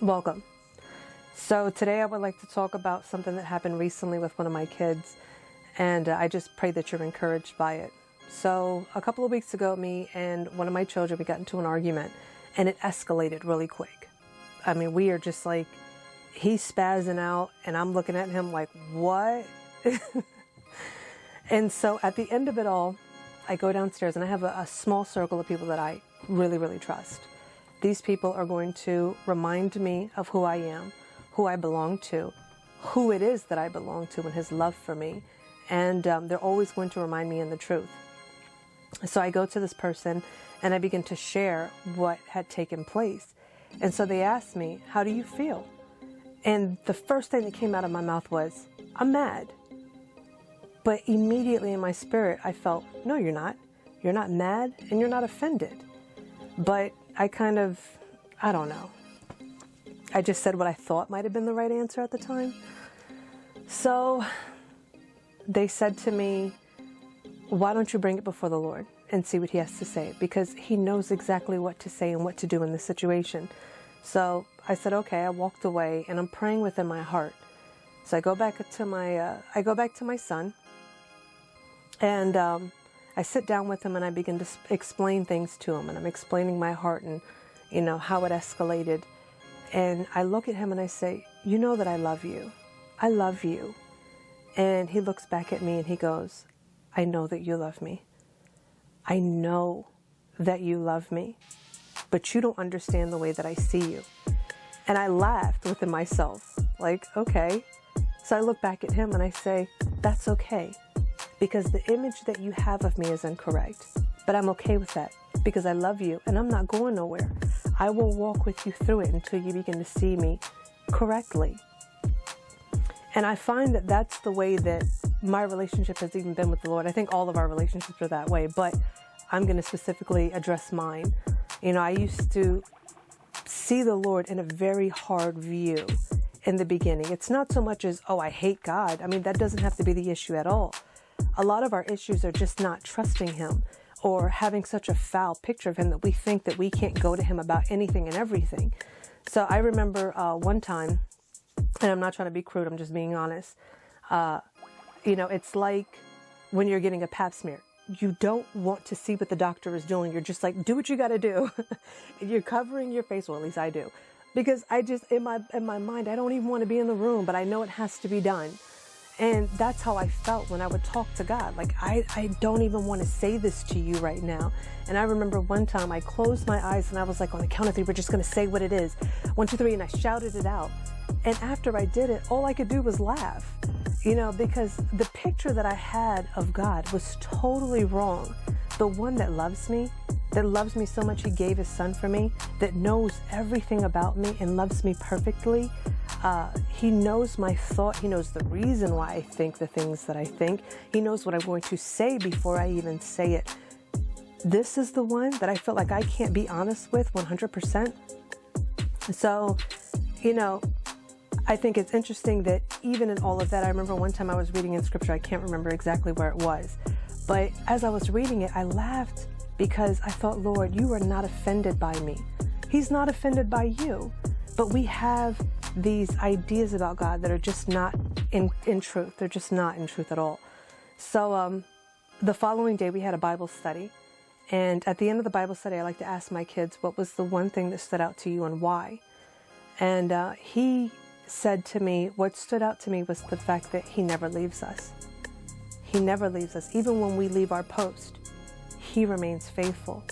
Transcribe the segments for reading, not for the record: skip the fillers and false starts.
Welcome. So today I would like to talk about something that happened recently with one of my kids, and I just pray that you're encouraged by it. So a couple of weeks ago, me and one of my children, we got into an argument, and it escalated really quick. I mean, we are just like, he's spazzing out, and I'm looking at him like, what? And so at the end of it all, I go downstairs, and I have a small circle of people that I really, really trust. These people are going to remind me of who I am, who I belong to, who it is that I belong to, and His love for me. And they're always going to remind me in the truth. So I go to this person and I begin to share what had taken place. And so they asked me, how do you feel? And the first thing that came out of my mouth was, I'm mad. But immediately in my spirit, I felt, no, you're not. You're not mad and you're not offended. But I don't know. I just said what I thought might have been the right answer at the time. So they said to me, why don't you bring it before the Lord and see what He has to say? Because He knows exactly what to say and what to do in this situation. So I said, okay. I walked away and I'm praying within my heart. So I go back to my son, and I sit down with him and I begin to explain things to him, and I'm explaining my heart and, how it escalated. And I look at him and I say, you know that I love you. I love you. And he looks back at me and he goes, I know that you love me. I know that you love me, but you don't understand the way that I see you. And I laughed within myself, like, okay. So I look back at him and I say, that's okay. Because the image that you have of me is incorrect. But I'm okay with that because I love you and I'm not going nowhere. I will walk with you through it until you begin to see me correctly. And I find that that's the way that my relationship has even been with the Lord. I think all of our relationships are that way, but I'm going to specifically address mine. I used to see the Lord in a very hard view in the beginning. It's not so much as, oh, I hate God. I mean, that doesn't have to be the issue at all. A lot of our issues are just not trusting Him or having such a foul picture of Him that we think that we can't go to Him about anything and everything. So I remember one time, and I'm not trying to be crude, I'm just being honest. It's like when you're getting a pap smear. You don't want to see what the doctor is doing. You're just like, do what you got to do. You're covering your face. Well, at least I do. Because I just, in my mind, I don't even want to be in the room, but I know it has to be done. And that's how I felt when I would talk to God. Like, I don't even want to say this to you right now. And I remember one time I closed my eyes and I was like, on the count of three, we're just going to say what it is. 1, 2, 3. And I shouted it out. And after I did it, all I could do was laugh, because the picture that I had of God was totally wrong. The one that loves me so much He gave His Son for me, that knows everything about me and loves me perfectly. He knows my thought. He knows the reason why I think the things that I think. He knows what I'm going to say before I even say it. This is the one that I feel like I can't be honest with 100%. So, I think it's interesting that even in all of that, I remember one time I was reading in scripture, I can't remember exactly where it was, but as I was reading it, I laughed because I thought, Lord, you are not offended by me. He's not offended by you. But we have these ideas about God that are just not in truth. They're just not in truth at all. So the following day we had a Bible study. And at the end of the Bible study, I like to ask my kids, what was the one thing that stood out to you and why? And he said to me, what stood out to me was the fact that He never leaves us. He never leaves us. Even when we leave our post, He remains faithful.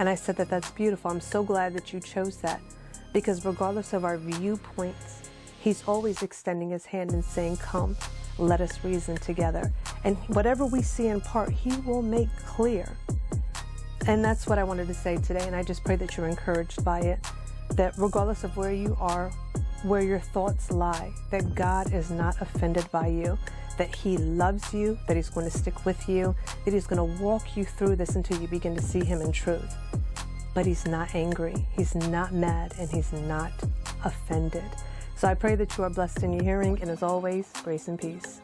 And I said that's beautiful. I'm so glad that you chose that. Because regardless of our viewpoints, He's always extending His hand and saying, come, let us reason together. And whatever we see in part, He will make clear. And that's what I wanted to say today. And I just pray that you're encouraged by it. That regardless of where you are, where your thoughts lie, that God is not offended by you, that He loves you, that He's going to stick with you, that He's going to walk you through this until you begin to see Him in truth. But He's not angry, He's not mad, and He's not offended. So I pray that you are blessed in your hearing, and as always, grace and peace.